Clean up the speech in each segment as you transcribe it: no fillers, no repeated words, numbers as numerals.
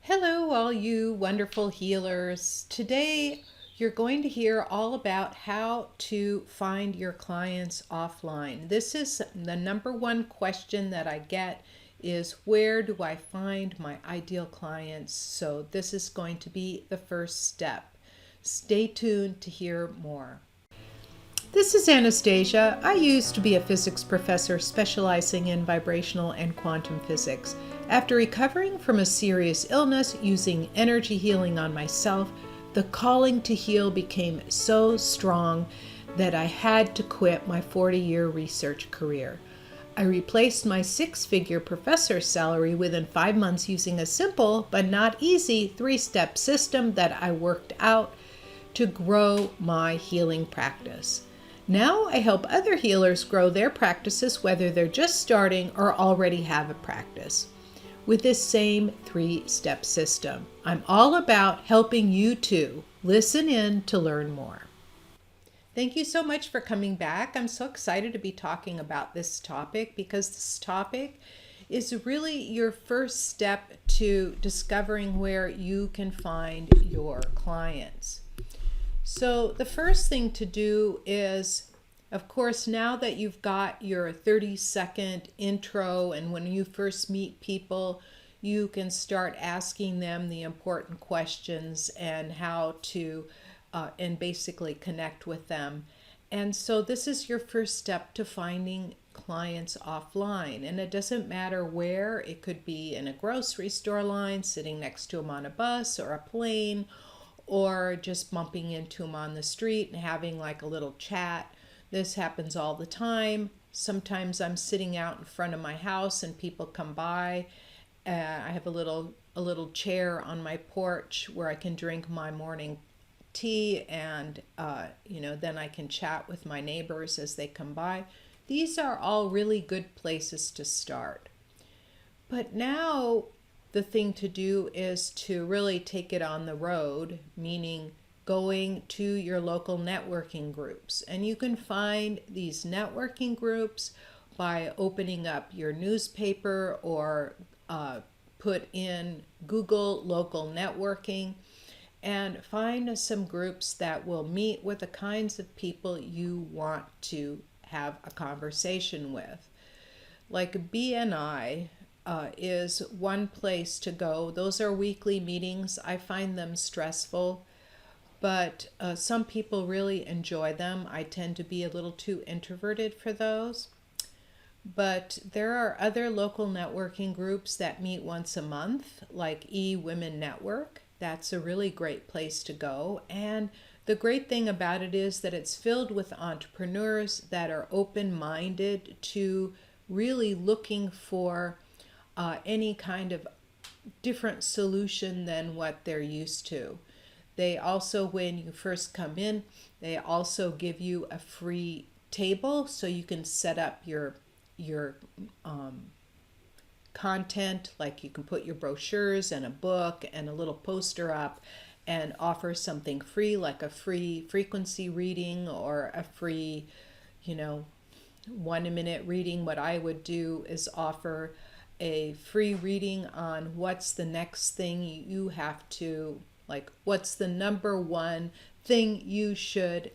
Hello, all you wonderful healers. Today, you're going to hear all about how to find your clients offline. This is the number one question that I get is where do I find my ideal clients? So this is going to be the first step. Stay tuned to hear more. This is Anastasia. I used to be a physics professor specializing in vibrational and quantum physics. After recovering from a serious illness using energy healing on myself, the calling to heal became so strong that I had to quit my 40-year research career. I replaced my six-figure professor salary within 5 months using a simple but not easy three-step system that I worked out to grow my healing practice. Now I help other healers grow their practices, whether they're just starting or already have a practice, with this same three-step system. I'm all about helping you too. Listen in to learn more. Thank you so much for coming back. I'm so excited to be talking about this topic because this topic is really your first step to discovering where you can find your clients. So the first thing to do is, of course, now that you've got your 30-second intro and when you first meet people, you can start asking them the important questions and how to and basically connect with them. And so this is your first step to finding clients offline. And it doesn't matter where. It could be in a grocery store line, sitting next to them on a bus or a plane, or just bumping into them on the street and having like a little chat. This happens all the time. Sometimes I'm sitting out in front of my house and people come by. I have a little chair on my porch where I can drink my morning tea and then I can chat with my neighbors as they come by. These are all really good places to start. But now the thing to do is to really take it on the road, meaning going to your local networking groups. And you can find these networking groups by opening up your newspaper or put in Google local networking and find some groups that will meet with the kinds of people you want to have a conversation with. Like BNI is one place to go. Those are weekly meetings. I find them stressful, but some people really enjoy them. I tend to be a little too introverted for those. But there are other local networking groups that meet once a month, like E-Women Network. That's a really great place to go. And the great thing about it is that it's filled with entrepreneurs that are open-minded to really looking for any kind of different solution than what they're used to. They also, when you first come in, they also give you a free table so you can set up your content, like you can put your brochures and a book and a little poster up and offer something free, like a free frequency reading or a free 1-minute reading. What I would do is offer a free reading on what's the next thing you have to, like what's the number one thing you should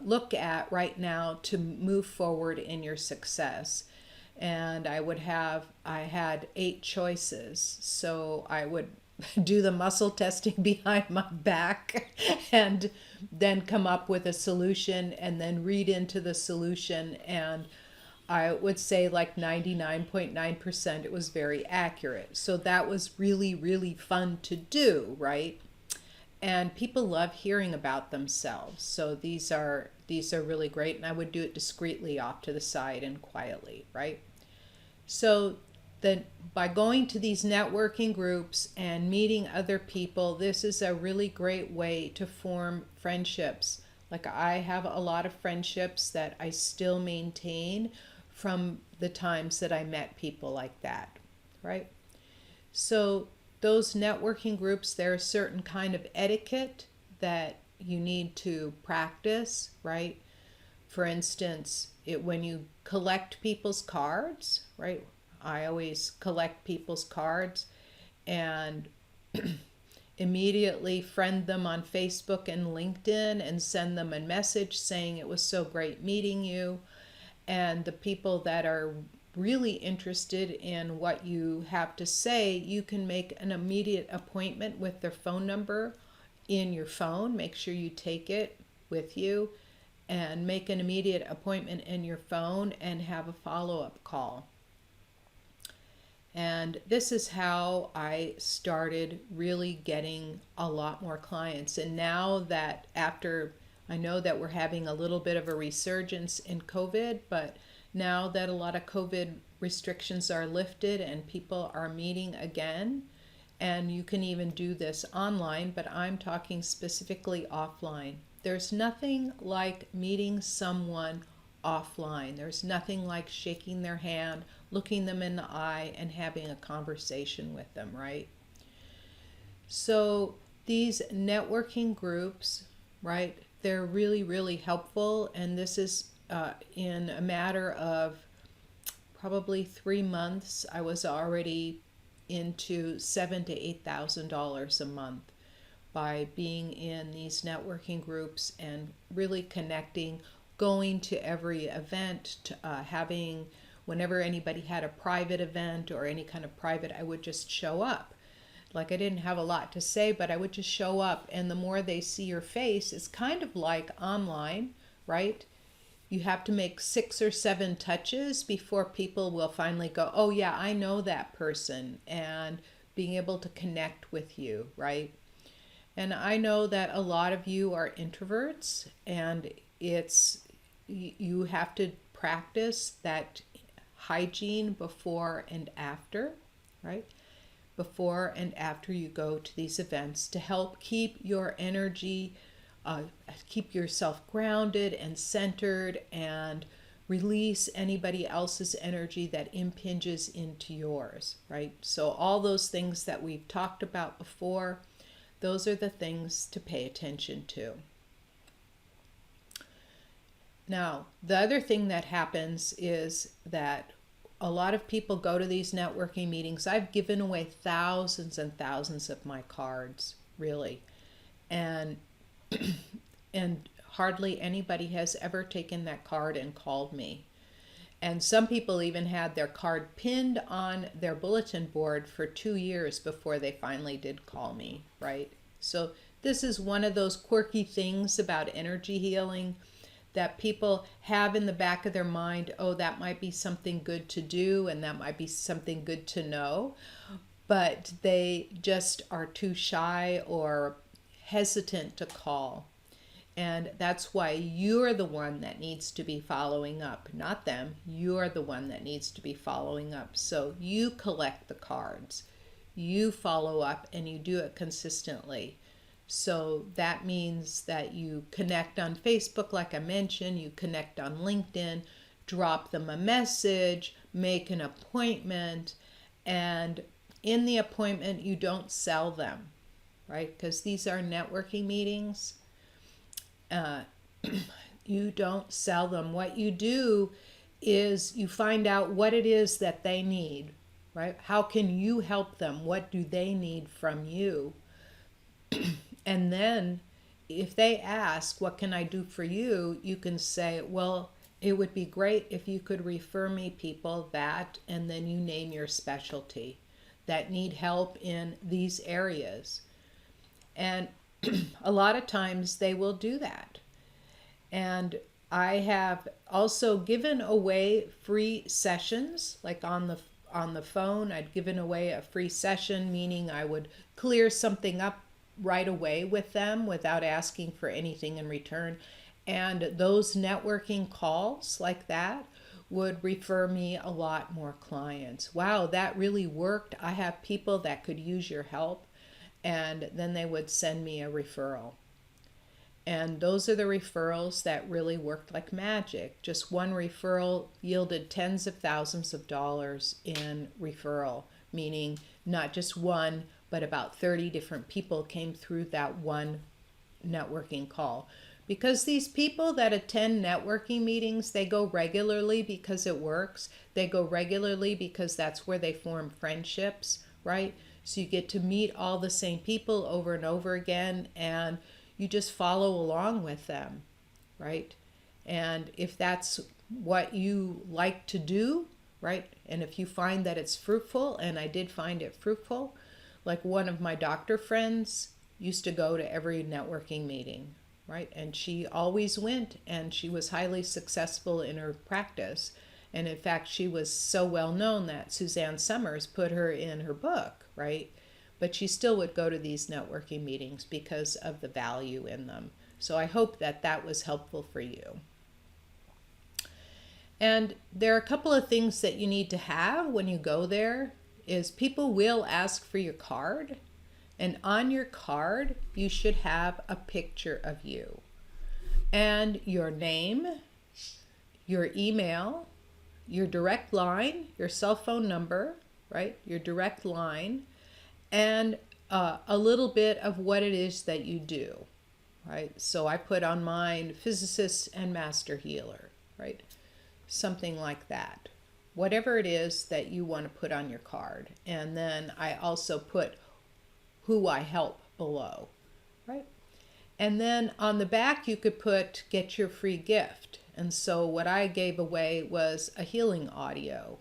look at right now to move forward in your success. And I had 8 choices. So I would do the muscle testing behind my back and then come up with a solution and then read into the solution. And I would say like 99.9% it was very accurate. So that was really, really fun to do, right? And people love hearing about themselves. So these are really great, and I would do it discreetly off to the side and quietly, right? So then by going to these networking groups and meeting other people, this is a really great way to form friendships. Like I have a lot of friendships that I still maintain from the times that I met people like that, right? So those networking groups, there are certain kind of etiquette that you need to practice, right? For instance, when you collect people's cards, right? I always collect people's cards, and immediately friend them on Facebook and LinkedIn and send them a message saying it was so great meeting you. And the people that are really interested in what you have to say, you can make an immediate appointment with their phone number in your phone. Make sure you take it with you and make an immediate appointment in your phone and have a follow-up call. And this is how I started really getting a lot more clients. And now that I know that we're having a little bit of a resurgence in COVID, but now that a lot of COVID restrictions are lifted and people are meeting again, and you can even do this online, but I'm talking specifically offline. There's nothing like meeting someone offline. There's nothing like shaking their hand, looking them in the eye, and having a conversation with them, right? So these networking groups, right, they're really, really helpful. And this is in a matter of probably 3 months, I was already into $7,000 to $8,000 a month by being in these networking groups and really connecting, going to every event, having, whenever anybody had a private event or any kind of private, I would just show up. Like, I didn't have a lot to say, but I would just show up. And the more they see your face, it's kind of like online, right? You have to make 6 or 7 touches before people will finally go, oh yeah, I know that person, and being able to connect with you, right? And I know that a lot of you are introverts, and you have to practice that hygiene before and after, right? Before and after you go to these events to help keep your energy, keep yourself grounded and centered, and release anybody else's energy that impinges into yours, right? So all those things that we've talked about before, those are the things to pay attention to. Now, the other thing that happens is that a lot of people go to these networking meetings. I've given away thousands and thousands of my cards, really. And and hardly anybody has ever taken that card and called me. And some people even had their card pinned on their bulletin board for 2 years before they finally did call me, right? So this is one of those quirky things about energy healing that people have in the back of their mind. Oh, that might be something good to do, and that might be something good to know, but they just are too shy or hesitant to call. And that's why you're the one that needs to be following up, not them. You're the one that needs to be following up. So you collect the cards, you follow up, and you do it consistently. So that means that you connect on Facebook, like I mentioned, you connect on LinkedIn, drop them a message, make an appointment, and in the appointment, you don't sell them, right? Because these are networking meetings. You don't sell them. What you do is you find out what it is that they need, right? How can you help them? What do they need from you? And then if they ask, what can I do for you? You can say, well, it would be great if you could refer me people that, and then you name your specialty that need help in these areas. And a lot of times they will do that. And I have also given away free sessions, like on the phone. I'd given away a free session, meaning I would clear something up right away with them without asking for anything in return. And those networking calls like that would refer me a lot more clients. Wow, that really worked. I have people that could use your help. And then they would send me a referral. And those are the referrals that really worked like magic. Just one referral yielded tens of thousands of dollars in referral, meaning not just one, but about 30 different people came through that one networking call. Because these people that attend networking meetings, they go regularly because it works. They go regularly because that's where they form friendships, right? So you get to meet all the same people over and over again, and you just follow along with them, right? And if that's what you like to do, right? And if you find that it's fruitful, and I did find it fruitful, like one of my doctor friends used to go to every networking meeting, right? And she always went, and she was highly successful in her practice. And in fact, she was so well known that Suzanne Summers put her in her book, right? But she still would go to these networking meetings because of the value in them. So I hope that that was helpful for you. And there are a couple of things that you need to have when you go there is people will ask for your card. And on your card, you should have a picture of you and your name, your email, your direct line, your cell phone number, right? Your direct line, and a little bit of what it is that you do, right? So I put on mine physicist and master healer, right? Something like that. Whatever it is that you want to put on your card. And then I also put who I help below, right? And then on the back you could put get your free gift. And so what I gave away was a healing audio.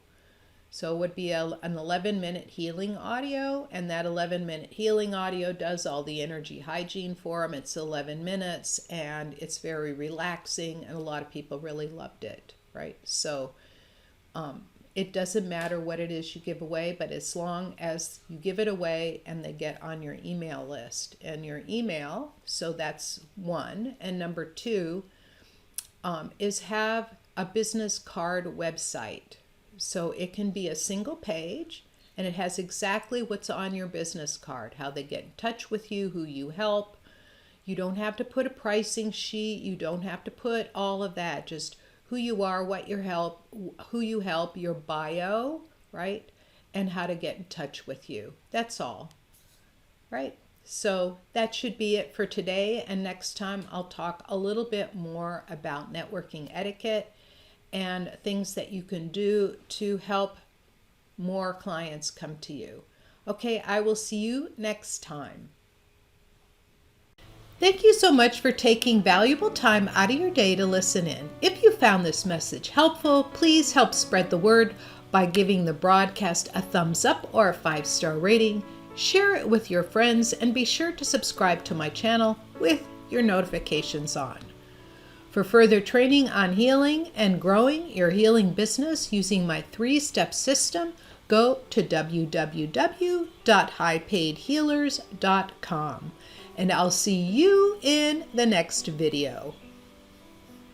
So it would be an 11-minute healing audio, and that 11-minute healing audio does all the energy hygiene for them. It's 11 minutes, and it's very relaxing, and a lot of people really loved it, right? So it doesn't matter what it is you give away, but as long as you give it away and they get on your email list. And your email, so that's one. And number two is have a business card website. So it can be a single page, and it has exactly what's on your business card, how they get in touch with you, who you help. You don't have to put a pricing sheet. You don't have to put all of that. Just who you are, what you help, who you help, your bio, right? And how to get in touch with you. That's all, right? So that should be it for today. And next time I'll talk a little bit more about networking etiquette and things that you can do to help more clients come to you. Okay, I will see you next time. Thank you so much for taking valuable time out of your day to listen in. If you found this message helpful, please help spread the word by giving the broadcast a thumbs up or a 5-star rating. Share it with your friends, and be sure to subscribe to my channel with your notifications on. For further training on healing and growing your healing business using my 3-step system, go to www.highpaidhealers.com. And I'll see you in the next video.